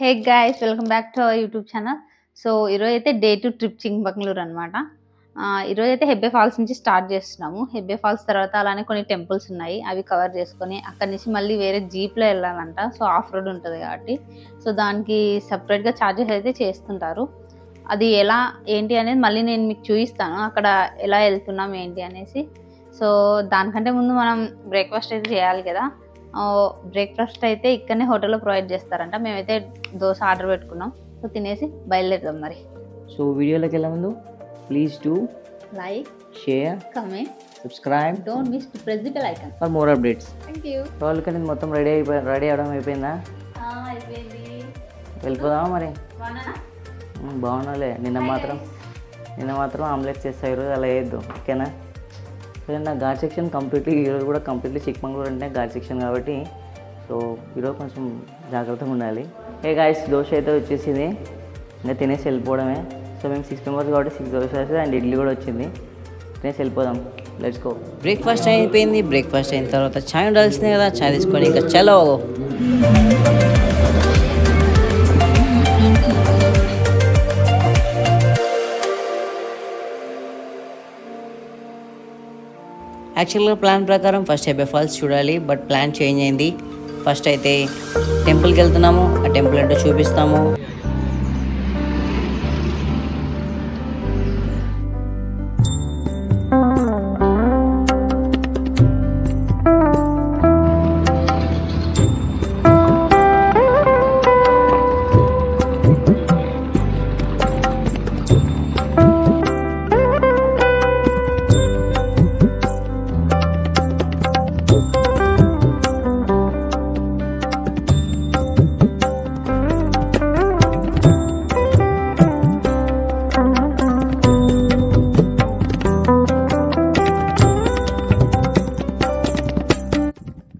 Hey guys welcome back to our YouTube channel. So ఈరోజు అయితే day 2 trip చింక్బంగ్లూరు అనమాట. ఈరోజు అయితే హెబ్బే ఫాల్స్ నుంచి స్టార్ట్ చేస్తున్నాము. హెబ్బే ఫాల్స్ తర్వాత అలానే కొన్ని టెంపుల్స్ ఉన్నాయి, అవి కవర్ చేసుకొని అక్కడి నుంచి మళ్ళీ వేరే జీప్లో వెళ్ళాలంట. సో ఆఫ్ రోడ్ ఉంటుంది కాబట్టి సో దానికి సపరేట్గా ఛార్జెస్ అయితే చేస్తుంటారు. అది ఎలా ఏంటి అనేది మళ్ళీ నేను మీకు చూపిస్తాను, అక్కడ ఎలా వెళ్తున్నాం ఏంటి అనేసి. సో దానికంటే ముందు మనం బ్రేక్ఫాస్ట్ అయితే చేయాలి కదా. బ్రేక్ఫాస్ట్ అయితే ఇక్కడనే హోటల్లో ప్రొవైడ్ చేస్తారంట. మేమైతే దోశ ఆర్డర్ పెట్టుకున్నాం. సో తినేసి బయలుదేరుదాం మరి. సో వీడియోలోకి వెళ్ళే ముందు please do like, share, comment, subscribe, don't miss to press the bell icon for more updates. Thank you. వాళ్ళకి నేను మొత్తం రెడీ అవడం అయిపోయిందా? అయిపోయింది. వెళ్ళిపోదామా మరి? బాగున్నాలే. నిన్న మాత్రం ఆమ్లెట్ చేస్తాయి, ఈరోజు అలా వేయద్దు, ఓకేనా? సరే, నా ఘాట్ సెక్షన్ కంప్లీట్లీ ఈరోజు కూడా కంప్లీట్లీ చిక్మంగళూరు అంటే ఘాట్ సెక్షన్ కాబట్టి సో ఈరోజు కొంచెం జాగ్రత్తగా ఉండాలి. ఏ గాయస్, దోశ అయితే వచ్చేసింది, ఇంకా తినేసి వెళ్ళిపోవడమే. సో మేము 6 మెంబర్స్ కాబట్టి 6 దోశ అండ్ ఇడ్లీ కూడా వచ్చింది. తినేసి వెళ్ళిపోదాం, లెట్స్ గో. బ్రేక్ఫాస్ట్ అయిపోయింది. బ్రేక్ఫాస్ట్ అయిన తర్వాత చాయ్ ఉండాల్సిందే కదా, చాయ్ తీసుకొని ఇంకా చలో. యాక్చువల్గా ప్లాన్ ప్రకారం ఫస్ట్ హెబ్బే ఫాల్స్ చూడాలి, బట్ ప్లాన్ చేంజ్ అయింది. ఫస్ట్ అయితే టెంపుల్కి వెళ్తున్నాము, ఆ టెంపుల్ ఏంటో చూపిస్తాము.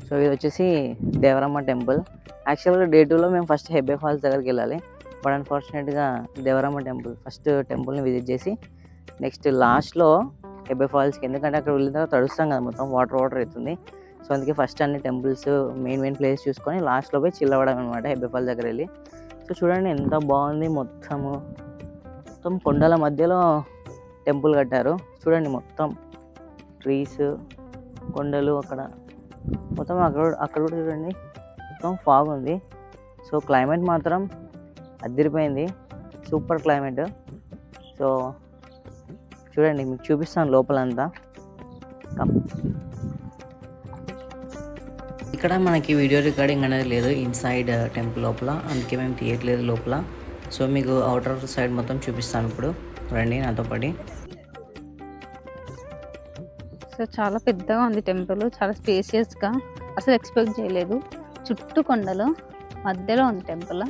సో ఇది వచ్చేసి దేవరమ్మ టెంపుల్. యాక్చువల్గా డే 2లో మేము ఫస్ట్ హెబ్బే ఫాల్స్ దగ్గరికి వెళ్ళాలి, బట్ అన్ఫార్చునేట్గా దేవరమ్మ టెంపుల్ని విజిట్ చేసి నెక్స్ట్ లాస్ట్లో హెబ్బే ఫాల్స్కి, ఎందుకంటే అక్కడ వెళ్ళిన తర్వాత తడుస్తాం కదా, మొత్తం వాటర్ అవుతుంది. సో అందుకే ఫస్ట్ అన్ని టెంపుల్స్ మెయిన్ ప్లేస్ చూసుకొని లాస్ట్లో పోయి చిల్ అవ్వడం అనమాట హెబ్బే ఫాల్స్ దగ్గర వెళ్ళి. సో చూడండి ఎంత బాగుంది, మొత్తం కొండల మధ్యలో టెంపుల్ కట్టారు. చూడండి మొత్తం ట్రీస్, కొండలు, అక్కడ మొత్తం అక్కడ కూడా చూడండి మొత్తం ఫాగ్ ఉంది. సో క్లైమేట్ మాత్రం అదిరిపోయింది, సూపర్ క్లైమేట్. సో చూడండి, మీకు చూపిస్తాను లోపలంతా. ఇక్కడ మనకి వీడియో రికార్డింగ్ అనేది లేదు ఇన్సైడ్ టెంపుల్ లోపల, అందుకే మేము తీయట్లేదు లోపల. సో మీకు అవుటర్ సైడ్ మొత్తం చూపిస్తాను ఇప్పుడు, రండి నాతో పాటు. సో చాలా పెద్దగా ఉంది టెంపుల్, చాలా స్పేసియస్గా, అసలు ఎక్స్పెక్ట్ చేయలేదు. చుట్టూ కొండలు మధ్యలో ఉంది టెంపుల్,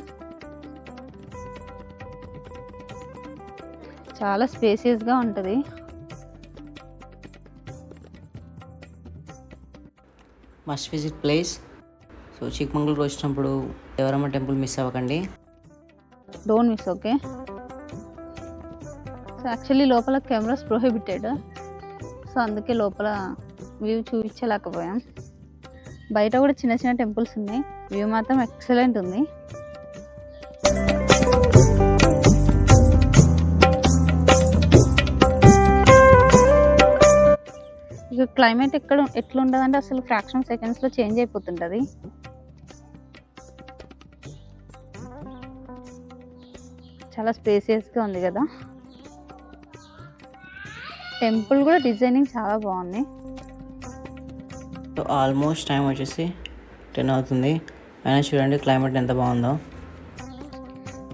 చాలా స్పేసియస్గా ఉంటుంది. Must visit place. So Chikmagalur వచ్చినప్పుడు దేవరమ్మ టెంపుల్ మిస్ అవ్వకండి, don't miss, okay? So actually లోపల కెమెరాస్ ప్రొహిబిటెడ్, సో అందుకే లోపల వ్యూ చూపించలేకపోయాం. బయట కూడా చిన్న చిన్న టెంపుల్స్ ఉన్నాయి, వ్యూ మాత్రం ఎక్సలెంట్ ఉంది. ఇక క్లైమేట్ ఎట్లుంటుందంటే అసలు ఫ్రాక్షన్ సెకండ్స్లో చేంజ్ అయిపోతుంటుంది. చాలా స్పేసియస్గా ఉంది కదా. టెంపుల్ కూడా డిజైనింగ్ చాలా బాగుంది. సో ఆల్మోస్ట్ టైం వచ్చేసి 10 అవుతుంది, అయినా చూడండి క్లైమేట్ ఎంత బాగుందో.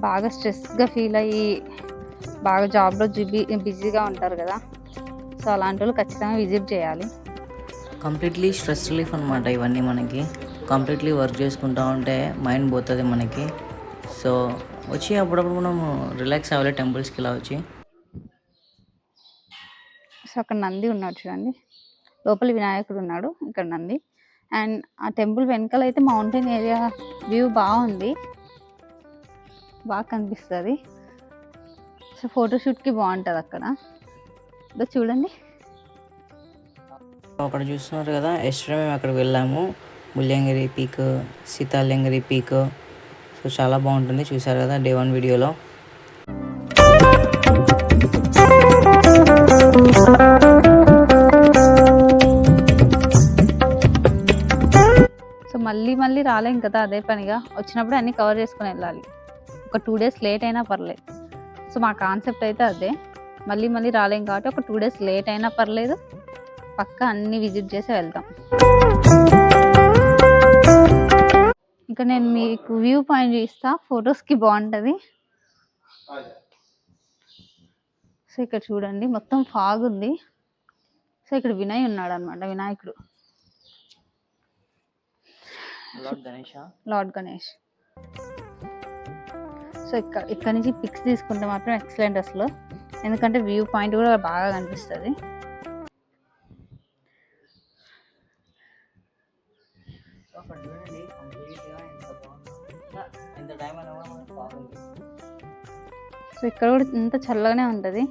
బాగా స్ట్రెస్గా ఫీల్ అయ్యి బాగా జాబ్లో బిజీగా ఉంటారు కదా, సో అలాంటి వాళ్ళు ఖచ్చితంగా విజిట్ చేయాలి. కంప్లీట్లీ స్ట్రెస్ రిలీఫ్ అనమాట ఇవన్నీ. మనకి కంప్లీట్లీ వర్క్ చేసుకుంటూ ఉంటే మైండ్ పోతుంది మనకి. సో వచ్చి అప్పుడప్పుడు మనం రిలాక్స్ అవ్వాలి టెంపుల్స్కి ఇలా వచ్చి. సో అక్కడ నంది ఉన్నాడు చూడండి, లోపల వినాయకుడు ఉన్నాడు, ఇక్కడ నంది. అండ్ ఆ టెంపుల్ వెనకాల అయితే మౌంటైన్ ఏరియా వ్యూ బాగుంది, బాగా కనిపిస్తుంది. సో ఫోటోషూట్కి బాగుంటుంది అక్కడ. చూడండి అక్కడ చూస్తున్నారు కదా, ఎస్టర్డే మేము అక్కడికి వెళ్ళాము. ముల్యంగిరి పీక్, సీతాలింగిరి పీక్. సో సో చాలా బాగుంటుంది, చూసారు కదా డే 1 వీడియోలో. సో మళ్ళీ రాలేం కదా, అదే పనిగా వచ్చినప్పుడు అన్నీ కవర్ చేసుకుని వెళ్ళాలి. ఒక 2 డేస్ లేట్ అయినా పర్లేదు. సో మా కాన్సెప్ట్ అయితే అదే, మళ్ళీ రాలేం కాబట్టి ఒక 2 డేస్ లేట్ అయినా పర్లేదు, పక్కా అన్నీ విజిట్ చేసి వెళ్తాం. ఇంకా నేను మీకు వ్యూ పాయింట్ చూపిస్తా, ఫొటోస్కి బాగుంటుంది. సో ఇక్కడ చూడండి మొత్తం ఫాగ్ ఉంది. సో ఇక్కడ వినయ్ ఉన్నాడు అనమాట, వినాయకుడు, లార్డ్ గణేష్. సో ఇక్కడ నుంచి పిక్స్ తీసుకుంటే మాత్రం ఎక్సలెంట్ అసలు, ఎందుకంటే వ్యూ పాయింట్ కూడా బాగా కనిపిస్తుంది. సో ఇక్కడ కూడా ఇంత చల్లగానే ఉంటుంది.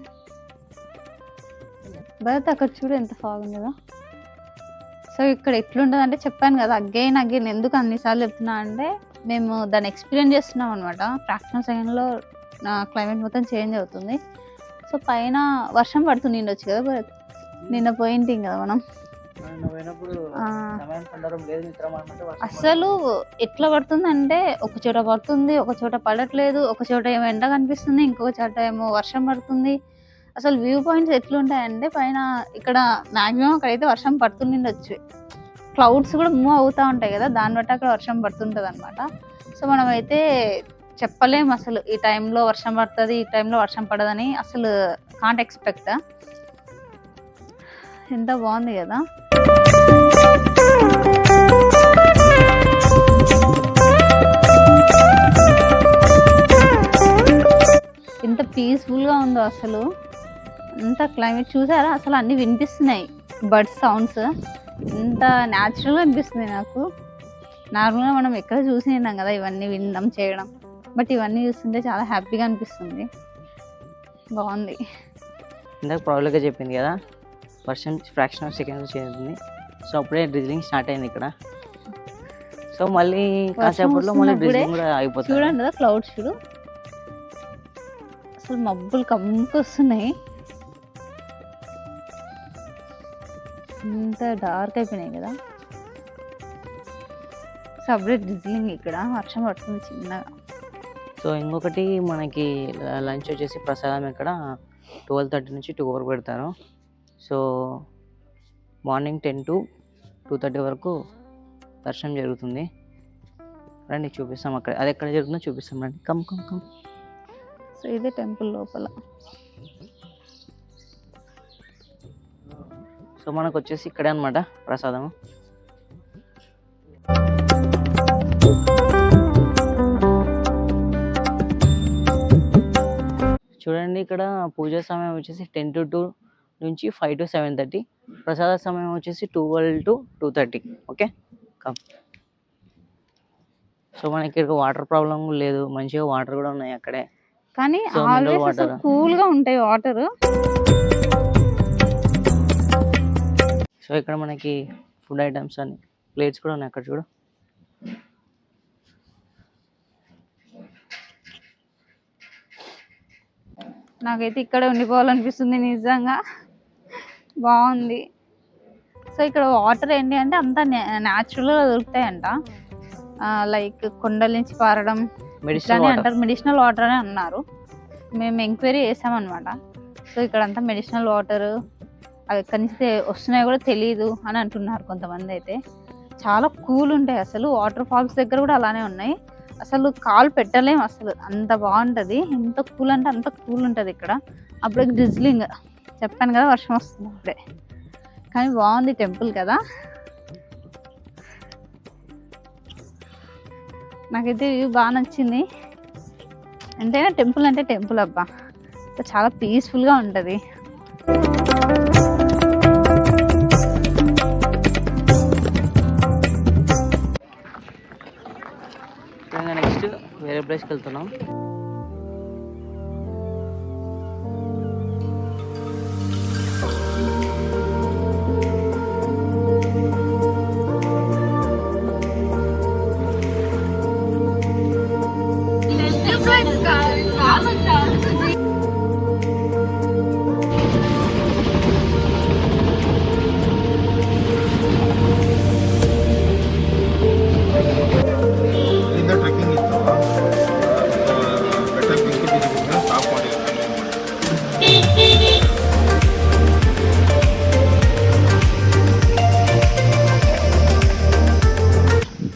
భరత్ అక్కడ చూడు ఎంత ఫాగ్ ఉంది కదా. సో ఇక్కడ ఎట్లుంటుంది అంటే, చెప్పాను కదా అగైన్ ఎందుకు అన్నిసార్లు చెప్తున్నా అంటే, మేము దాన్ని ఎక్స్పీరియన్స్ చేస్తున్నాం అనమాట. ఫ్రాక్షనల్ సెకండ్లో క్లైమేట్ మొత్తం చేంజ్ అవుతుంది. సో పైన వర్షం పడుతుంది ఉండొచ్చు కదా భరత్, నిన్న పోయింటిం కదా మనం. అసలు ఎట్లా పడుతుంది అంటే, ఒక చోట పడుతుంది, ఒక చోట పడట్లేదు, ఒక చోట ఏమో ఎండ కనిపిస్తుంది, ఇంకొక చోట ఏమో వర్షం పడుతుంది. అసలు వ్యూ పాయింట్స్ ఎట్లుంటాయంటే, పైన ఇక్కడ మ్యాక్సిమం అక్కడైతే వర్షం పడుతుండొచ్చు, క్లౌడ్స్ కూడా మూవ్ అవుతూ ఉంటాయి కదా, దాన్ని బట్టి అక్కడ వర్షం పడుతుంటుంది అనమాట. సో మనమైతే చెప్పలేము అసలు ఈ టైంలో వర్షం పడుతుంది, ఈ టైంలో వర్షం పడదని అసలు కాంట్ ఎక్స్పెక్ట్. ఎంత బాగుంది కదా. ఎంత పీస్ఫుల్గా ఉందో అసలు, అంత క్లైమేట్ చూసారా, అసలు అన్నీ వినిపిస్తున్నాయి, బర్డ్స్ సౌండ్స్, ఇంత న్యాచురల్గా అనిపిస్తుంది నాకు. నార్మల్గా మనం ఎక్కడ చూసినాం కదా ఇవన్నీ వినడం చేయడం, బట్ ఇవన్నీ చూస్తుంటే చాలా హ్యాపీగా అనిపిస్తుంది, బాగుంది. ఇందాక ప్రాబ్లంగా చెప్పింది కదా, వర్షం ఫ్రాక్షన్ ఆఫ్ సెకండ్స్ చేరుతుంది. సో అప్పుడే డ్రిజిలింగ్ స్టార్ట్ అయింది ఇక్కడ. సో మళ్ళీ కాసేపట్లో మళ్ళీ డ్రిజిలింగ్ కూడా అయిపోతుంది. చూడండి కదా క్లౌడ్స్ చూడు, అసలు మబ్బులు కమ్ముకొస్తున్నాయి, ఇంత డార్క్ అయిపోయినాయి కదా. సపరేట్ డ్రిజిలింగ్, ఇక్కడ వర్షం పడుతుంది చిన్నగా. సో ఇంకొకటి మనకి లంచ్ వచ్చేసి ప్రసాదం ఇక్కడ 12:30 నుంచి 2 వరకు పెడతారు. సో మార్నింగ్ 10 to 2:30 వరకు దర్శనం జరుగుతుంది. రండి చూపిస్తాం, అక్కడ అది ఎక్కడ జరుగుతుందో చూపిస్తాం, రండి. కమ్. సో ఇదే టెంపుల్ లోపల. సో మనకు వచ్చేసి ఇక్కడే అనమాట ప్రసాదం. చూడండి ఇక్కడ పూజ సమయం వచ్చేసి 10 to 2 నుంచి 5 to 7:30. ప్రసాద సమయం వచ్చేసి 12 to 2:30. Okay come. సో మనకి ఇక్కడ వాటర్ ప్రాబ్లం లేదు, మంచిగా వాటర్ కూడా ఉన్నాయి అక్కడే, కానీ ఆల్వేస్ కూల్ గా ఉంటాయి వాటర్. సో ఇక్కడ మనకి ఫుడ్ ఐటమ్స్ అని ప్లేట్స్ కూడా ఉన్నాయి అక్కడ చూడు. నాకైతే ఇక్కడే ఉండిపోవాలనిపిస్తుంది నిజంగా, బాగుంది. సో ఇక్కడ వాటర్ ఏంటి అంటే అంతా న్యాచురల్గా దొరుకుతాయంట, లైక్ కొండల నుంచి పారడం ఇట్లానే అంటారు, మెడిసినల్ వాటర్ అని అన్నారు. మేము ఎంక్వైరీ చేసామన్నమాట. సో ఇక్కడ అంతా మెడిసినల్ వాటర్, అవి ఎక్కడి నుంచి వస్తున్నాయో కూడా తెలియదు అని అంటున్నారు కొంతమంది. అయితే చాలా కూల్ ఉంటాయి అసలు, వాటర్ ఫాల్స్ దగ్గర కూడా అలానే ఉన్నాయి, అసలు కాలు పెట్టలేము అసలు, అంత బాగుంటుంది. ఎంత కూల్ అంటే అంత కూల్ ఉంటుంది ఇక్కడ. అప్పుడే డ్రిజ్లింగ్ చెప్పాను కదా, వర్షం వస్తుంది అప్పుడే, కానీ బాగుంది టెంపుల్ కదా. నాకైతే వ్యూ బాగా నచ్చింది. ఎంతైనా టెంపుల్ అంటే టెంపుల్ అబ్బా, చాలా పీస్ఫుల్గా ఉంటుంది. నెక్స్ట్ వేరే ప్లేస్కి వెళ్తున్నాం.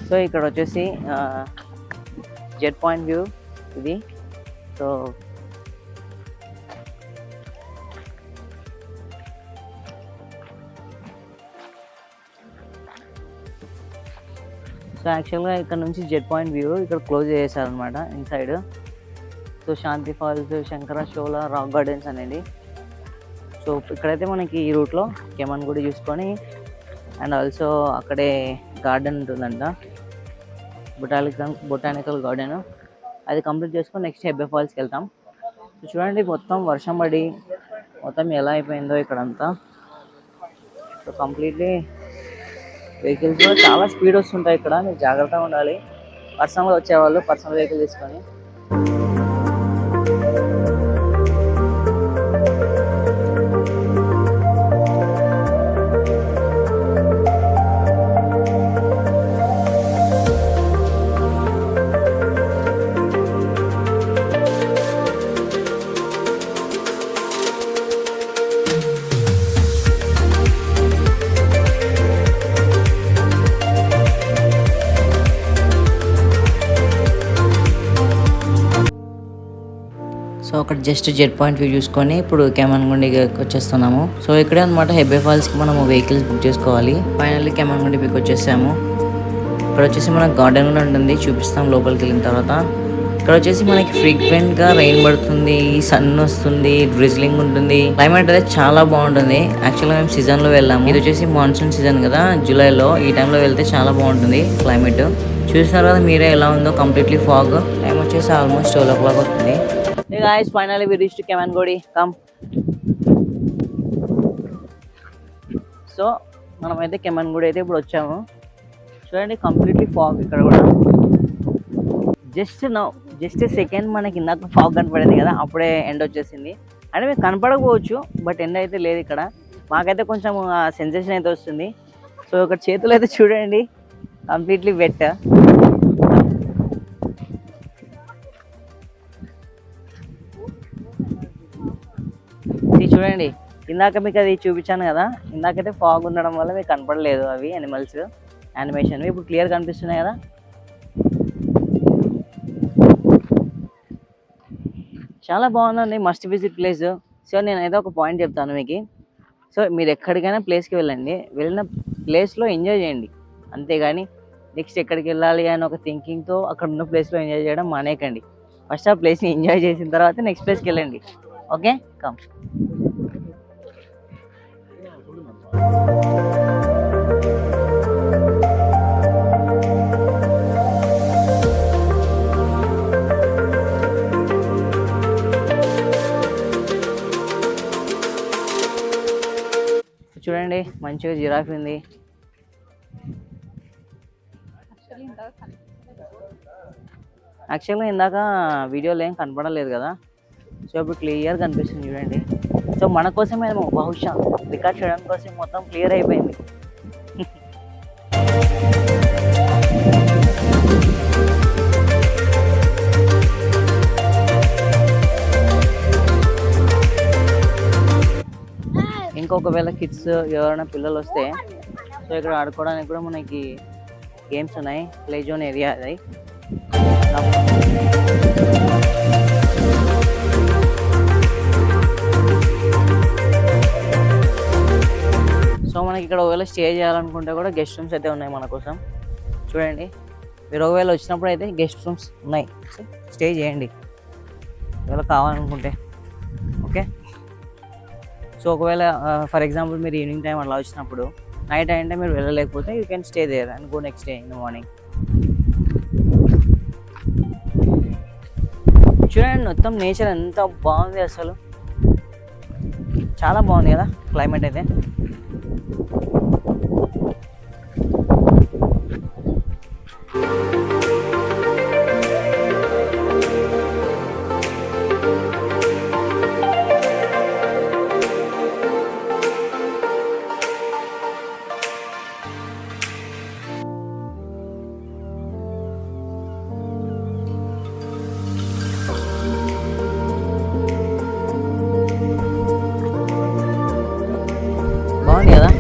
సో ఇక్కడ వచ్చేసి జెట్ పాయింట్ వ్యూ ఇది. సో యాక్చువల్గా ఇక్కడ నుంచి జెట్ పాయింట్ వ్యూ ఇక్కడ క్లోజ్ చేశారనమాట ఇన్సైడ్. సో శాంతి ఫాల్స్, శంకర షోల, రాక్ గార్డెన్స్ అనేది. సో ఇక్కడైతే మనకి ఈ రూట్లో కెమన్గుడి చూసుకొని అండ్ ఆల్సో అక్కడే గార్డెన్ ఉంటుందంట, బొటానికల్ గార్డెన్. అది కంప్లీట్ చేసుకొని నెక్స్ట్ హెబ్బే ఫాల్స్కి వెళ్తాం. సో చూడండి మొత్తం వర్షం పడి మొత్తం ఎలా అయిపోయిందో ఇక్కడంతా. సో కంప్లీట్లీ వెహికల్స్ కూడా చాలా స్పీడ్ వస్తుంటాయి ఇక్కడ, మీరు జాగ్రత్తగా ఉండాలి పర్సనల్గా వచ్చేవాళ్ళు పర్సనల్ వెహికల్ తీసుకొని. సో అక్కడ జస్ట్ జెట్ పాయింట్ వ్యూ చూసుకొని ఇప్పుడు కెమన్గుండికి వచ్చేస్తున్నాము. సో ఇక్కడే అనమాట హెబ్బే ఫాల్స్కి మనము వెహికల్స్ బుక్ చేసుకోవాలి. ఫైనల్లీ కెమన్గుండి పిక్ వచ్చేసాము. ఇక్కడ వచ్చేసి మనకు గార్డెన్ కూడా ఉంటుంది, చూపిస్తాం లోపలికి వెళ్ళిన తర్వాత. ఇక్కడ వచ్చేసి మనకి ఫ్రీక్వెంట్గా రెయిన్ పడుతుంది, సన్ వస్తుంది, డ్రిజ్లింగ్ ఉంటుంది. క్లైమేట్ అయితే చాలా బాగుంటుంది. యాక్చువల్గా మేము సీజన్లో వెళ్ళాము. ఇది వచ్చేసి మాన్సూన్ సీజన్ కదా, జూలైలో. ఈ టైంలో వెళ్తే చాలా బాగుంటుంది క్లైమేట్. చూసినారు కదా మీరే ఎలా ఉందో, కంప్లీట్లీ ఫాగ్. టైం వచ్చేసి ఆల్మోస్ట్ 12 o'clock అవుతుంది. Hey guys, finally we reached Kemangudi. Come. So మనమైతే కెమన్గుడి అయితే ఇప్పుడు వచ్చాము. చూడండి కంప్లీట్లీ ఫాగ్ ఇక్కడ కూడా. జస్ట్ సెకండ్ మనకి ఇందాక ఫాగ్ కనపడింది కదా, అప్పుడే ఎండ్ వచ్చేసింది. అంటే మీకు కనపడకపోవచ్చు, బట్ ఎండ్ అయితే లేదు ఇక్కడ. మాకైతే కొంచెం సెన్సేషన్ అయితే వస్తుంది. సో ఇక్కడ చేతులు అయితే చూడండి కంప్లీట్లీ వెట్. చూడండి ఇందాక మీకు అది చూపించాను కదా, ఇందాకైతే ఫాగ్ ఉండడం వల్ల మీకు కనపడలేదు అవి యానిమల్స్ యానిమేషన్. ఇప్పుడు క్లియర్ కనిపిస్తున్నాయి కదా. చాలా బాగుందండి, మస్ట్ విజిట్ ప్లేస్. సో నేనైతే ఒక పాయింట్ చెప్తాను మీకు. సో మీరు ఎక్కడికైనా ప్లేస్కి వెళ్ళండి, వెళ్ళిన ప్లేస్లో ఎంజాయ్ చేయండి, అంతేగాని నెక్స్ట్ ఎక్కడికి వెళ్ళాలి అని ఒక థింకింగ్తో అక్కడ ఉన్న ప్లేస్లో ఎంజాయ్ చేయడం మానేయకండి. ఫస్ట్ ఆ ప్లేస్ని ఎంజాయ్ చేసిన తర్వాత నెక్స్ట్ ప్లేస్కి వెళ్ళండి. Okay, come. చూడండి మంచిగా జిరాఫీ ఉంది. యాక్చువల్గా ఇందాక వీడియోలో ఏం కనపడలేదు కదా, సో ఇప్పుడు క్లియర్ కనిపిస్తుంది చూడండి. సో మన కోసమే బహుశా రికార్డ్ చేయడం కోసం మొత్తం క్లియర్ అయిపోయింది. ఇంకొకవేళ కిడ్స్ ఎవరైనా పిల్లలు వస్తే సో ఇక్కడ ఆడుకోవడానికి కూడా మనకి గేమ్స్ ఉన్నాయి. ప్లే జోన్ ఏరియా అది. సో మనకి ఇక్కడ ఒకవేళ స్టే చేయాలనుకుంటే కూడా గెస్ట్ రూమ్స్ అయితే ఉన్నాయి మన కోసం. చూడండి మీరు ఒకవేళ వచ్చినప్పుడు అయితే గెస్ట్ రూమ్స్ ఉన్నాయి, స్టే చేయండి ఒకవేళ కావాలనుకుంటే. ఓకే, సో ఒకవేళ ఫర్ ఎగ్జాంపుల్ మీరు ఈవినింగ్ టైం అలా వచ్చినప్పుడు, నైట్ అంటే మీరు వెళ్ళలేకపోతే you can stay there and go next day in the morning. చూడండి మొత్తం నేచర్ ఎంత బాగుంది, అసలు చాలా బాగుంది కదా క్లైమేట్ అయితే. బాగుంది కదా.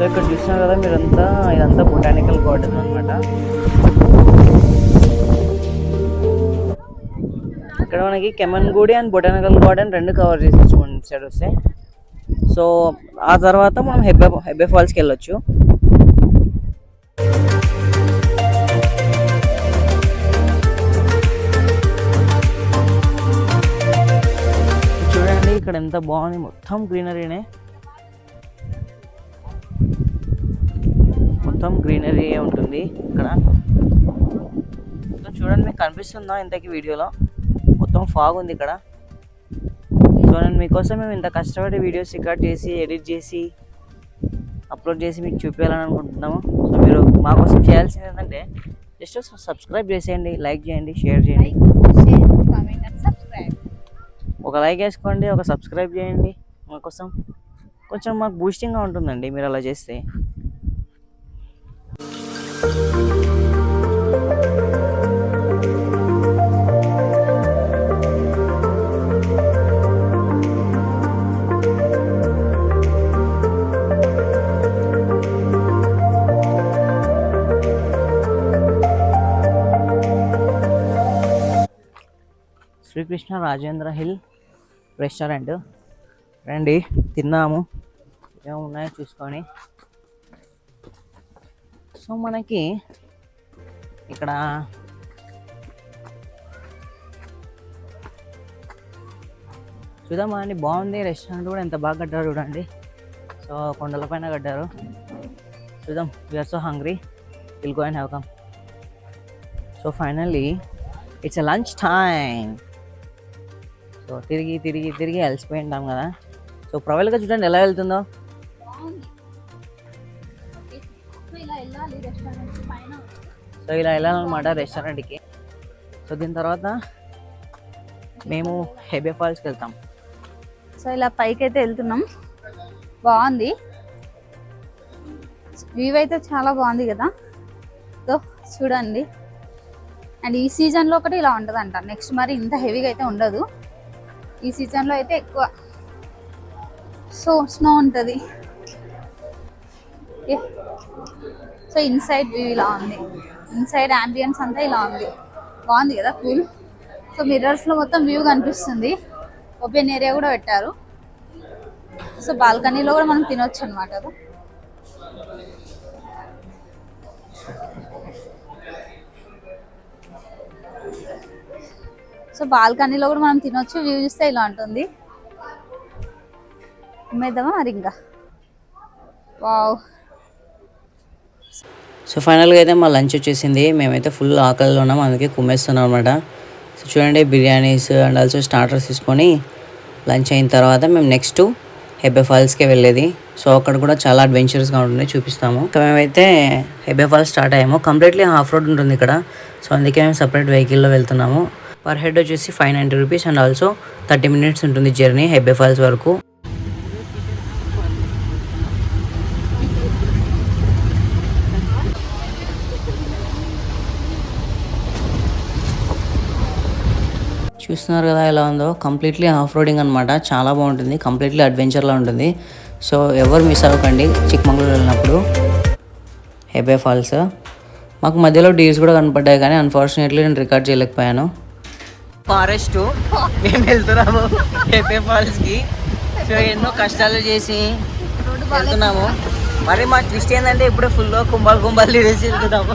ఇక్కడ చూస్తున్నారు కదా మీరంతా, ఇదంతా బొటానికల్ గార్డెన్ అనమాట. ఇక్కడ మనకి కెమన్గూడి అండ్ బొటానికల్ గార్డెన్ రెండు కవర్ చేసేసి మన సైడ్ వస్తే. సో ఆ తర్వాత మనం హెబ్బే ఫాల్స్కి వెళ్ళొచ్చు. చూడండి ఇక్కడ ఎంత బాగుంది, మొత్తం గ్రీనరీనే, మొత్తం గ్రీనరీ ఉంటుంది ఇక్కడ. చూడండి మీకు కనిపిస్తుందా ఇంతకీ వీడియోలో, మొత్తం ఫాగ్ ఉంది ఇక్కడ. సో నేను మీకోసం మేము ఇంత కష్టపడి వీడియోస్ రికార్డ్ చేసి ఎడిట్ చేసి అప్లోడ్ చేసి మీకు చూపించాలని అనుకుంటున్నాము. సో మీరు మా కోసం చేయాల్సింది ఏంటంటే జస్ట్ సబ్స్క్రైబ్ చేసేయండి, లైక్ చేయండి, షేర్ చేయండి, ఒక లైక్ వేసుకోండి, ఒక సబ్స్క్రైబ్ చేయండి. మా కోసం కొంచెం మాకు బూస్టింగ్గా ఉంటుందండి మీరు అలా చేస్తే. శ్రీకృష్ణ రాజేంద్ర హిల్ రెస్టారెంట్ రండి, తిన్నాము, ఏమున్నాయో చూసుకొని. సో మనకి ఇక్కడ చూద్దామా అండి, బాగుంది రెస్టారెంట్ కూడా, ఎంత బాగా కట్టారు చూడండి. సో కొండల పైన కట్టారు. చూద్దాం, we are so hungry, will go and have come. So finally it's a lunch time. So తిరిగి తిరిగి తిరిగి అలసిపోయి ఉంటాం కదా. సో ప్రవల్గా చూడండి ఎలా వెళ్తుందో. సో ఇలా వెళ్ళాలన్నమాట రెస్టారెంట్కి. సో దీని తర్వాత మేము హెబ్బే ఫాల్స్కి వెళ్తాం. సో ఇలా పైకి అయితే వెళ్తున్నాం, బాగుంది వ్యూ అయితే, చాలా బాగుంది కదా. సో చూడండి, అండ్ ఈ సీజన్లో ఒకటి ఇలా ఉంటుందంట, నెక్స్ట్ మరి ఇంత హెవీగా అయితే ఉండదు. ఈ సీజన్లో అయితే ఎక్కువ సో స్నో ఉంటుంది. సో ఇన్సైడ్ వ్యూ ఇలా ఉంది, ఇన్సైడ్ యాంబియన్స్ అంతా ఇలా ఉంది, బాగుంది కదా, కూల్. సో మిర్రర్స్లో మొత్తం వ్యూ కనిపిస్తుంది, ఓపెన్ ఏరియా కూడా పెట్టారు. సో బాల్కనీలో కూడా మనం తినొచ్చు అనమాట. సో బాల్కనీలో కూడా మనం తినొచ్చు, వ్యూ చూస్తే ఇలా ఉంటుంది. ఉమ్మేద్దామా మరి ఇంకా. వావ్. సో ఫైనల్గా అయితే మా లంచ్ వచ్చేసింది, మేమైతే ఫుల్ ఆకలిలో ఉన్నాం, అందుకే కుమ్మేస్తున్నాం అనమాట. సో చూడండి బిర్యానీస్ అండ్ ఆల్సో స్టార్టర్స్ తీసుకొని లంచ్ అయిన తర్వాత మేము నెక్స్ట్ హెబ్బే ఫాల్స్కే వెళ్ళేది. సో అక్కడ కూడా చాలా అడ్వెంచరస్గా ఉంటుంది, చూపిస్తాము. ఇంకా మేమైతే హెబ్బే ఫాల్స్ స్టార్ట్ అయ్యాము, కంప్లీట్లీ హాఫ్ రోడ్ ఉంటుంది ఇక్కడ. సో అందుకే మేము సపరేట్ వెహికల్లో వెళ్తున్నాము. పర్ హెడ్ వచ్చేసి 590 రూపీస్ అండ్ ఆల్సో 30 minutes ఉంటుంది జర్నీ హెబ్బే ఫాల్స్ వరకు. చూస్తున్నారు కదా ఎలా ఉందో, కంప్లీట్లీ ఆఫ్ రోడింగ్ అనమాట, చాలా బాగుంటుంది, కంప్లీట్లీ అడ్వెంచర్లా ఉంటుంది. సో ఎవరు మిస్ అవ్వకండి చిక్మంగళూరు వెళ్ళినప్పుడు హెబ్బే ఫాల్స్. మాకు మధ్యలో డీర్స్ కూడా కనపడ్డాయి, కానీ అన్ఫార్చునేట్లీ నేను రికార్డ్ చేయలేకపోయాను. ఫారెస్ట్ మేము వెళ్తున్నాము హెబ్బే ఫాల్స్కి. సో ఎన్నో కష్టాలు చేసి వెళ్తున్నాము. మరి మా ట్విస్ట్ ఏంటంటే ఇప్పుడే ఫుల్గా కుంభాలు తీసేసి వెళ్తున్నాము.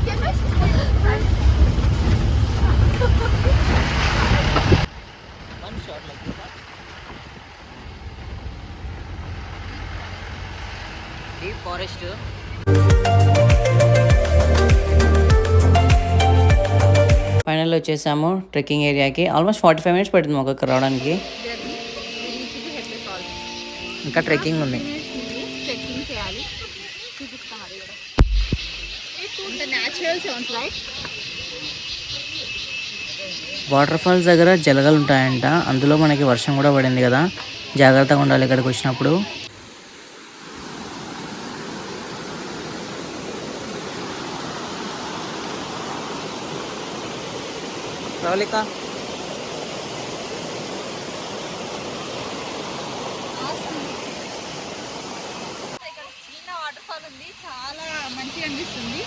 Deep forest. ఫైనల్ వచ్చేసాము ట్రెక్కింగ్ ఏరియాకి. ఆల్మోస్ట్ 45 minutes పడుతుంది మాకు ఇక్కడ రావడానికి. ఇంకా ట్రెక్కింగ్ ఉంది. వాటర్ ఫాల్స్ దగ్గర జలగలు ఉంటాయంట, అందులో మనకి వర్షం కూడా పడింది కదా, జాగ్రత్తగా ఉండాలి ఇక్కడికి వచ్చినప్పుడు. ప్రవళిక చిన్న వాటర్ ఫాల్ ఉంది, మంచిగా అనిపిస్తుంది.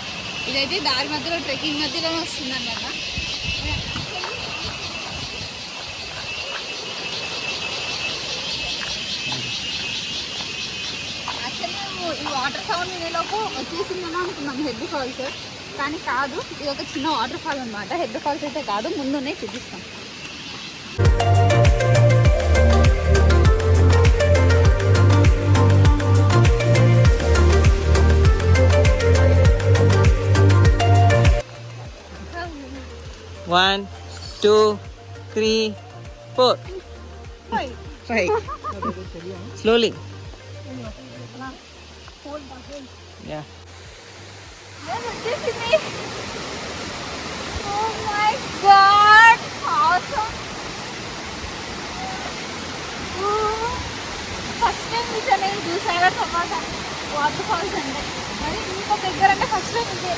ఇదైతే దారి మధ్యలో ట్రెక్కింగ్ మధ్యలోనే వస్తుంది అన్నమాట. యాక్చువల్లీ మేము ఈ వాటర్ సౌండ్ వినేలోపు వచ్చేసిందని అనుకున్నాం హెడ్ ఫాల్స్, కానీ కాదు, ఇది ఒక చిన్న వాటర్ ఫాల్ అనమాట. హెడ్ ఫాల్స్ అయితే కాదు, ముందునే చూపిస్తాం. One, two, three, four. Five. Slowly. Yeah. Oh my God! Awesome! First time నేను చూసారా తర్వాత వాటర్ ఫాల్స్ అంటే, మరి ఇంకో దగ్గర అంటే ఫస్ట్ టైం ఇదే.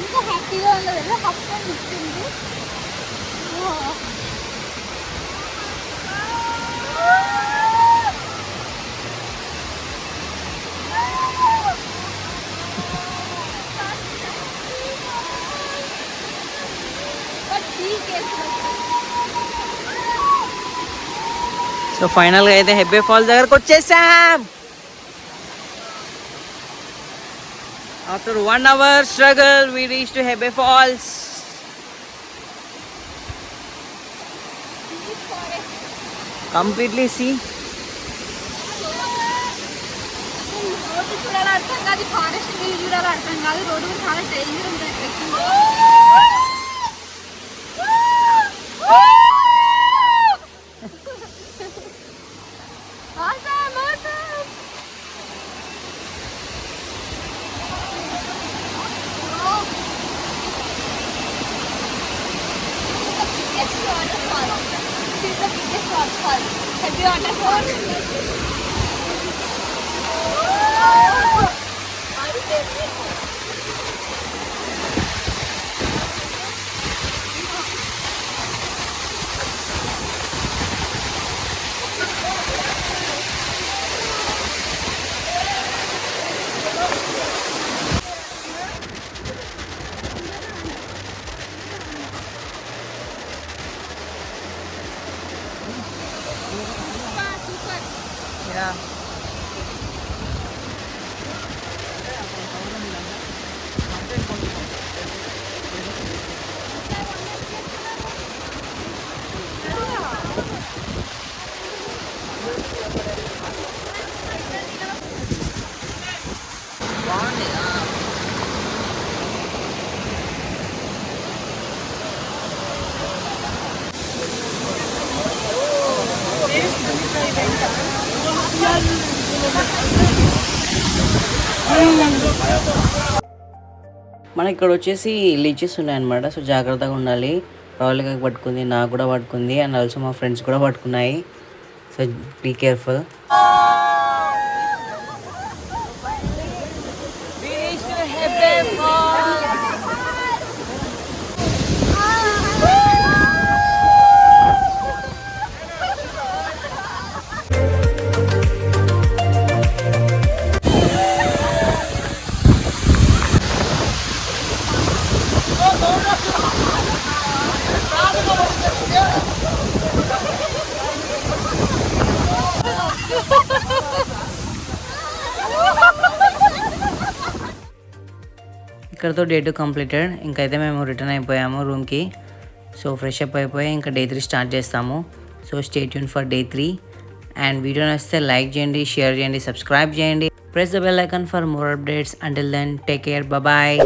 ఇంకా హ్యాపీగా ఉండదు కదా, ఫస్ట్ టైం ఇచ్చింది. సో ఫైనల్గా అయితే హెబ్బే ఫాల్స్ దగ్గరకు వచ్చేసాం. After 1 hour struggle we reached to Hebbe Falls. Completely see. Road చూడాలి అర్థం కాదు, ఫారెస్ట్ వ్యూ చూడాలి అర్థం కాదు. రోడ్డు కూడా చాలా డేంజర్ ఉంటుంది ట్రెక్కింగ్. Heavy waterfall. Yeah. మనకి ఇక్కడ వచ్చేసి లీచెస్ ఉన్నాయన్నమాట. సో జాగ్రత్తగా ఉండాలి. రావులకి పట్టుకుంది, నాకు కూడా పట్టుకుంది, అండ్ ఆల్సో మా ఫ్రెండ్స్ కూడా పట్టుకున్నాయి. So be careful. ఇక్కడతో డే 2 కంప్లీటెడ్. ఇంకైతే మేము రిటర్న్ అయిపోయాము రూమ్కి. సో ఫ్రెష్ అప్ అయిపోయి ఇంకా డే 3 స్టార్ట్ చేస్తాము. So stay tune for day 3. And video నచ్చితే లైక్ చేయండి, షేర్ చేయండి, సబ్స్క్రైబ్ చేయండి. Press the bell icon for more updates. Until then take care, bye.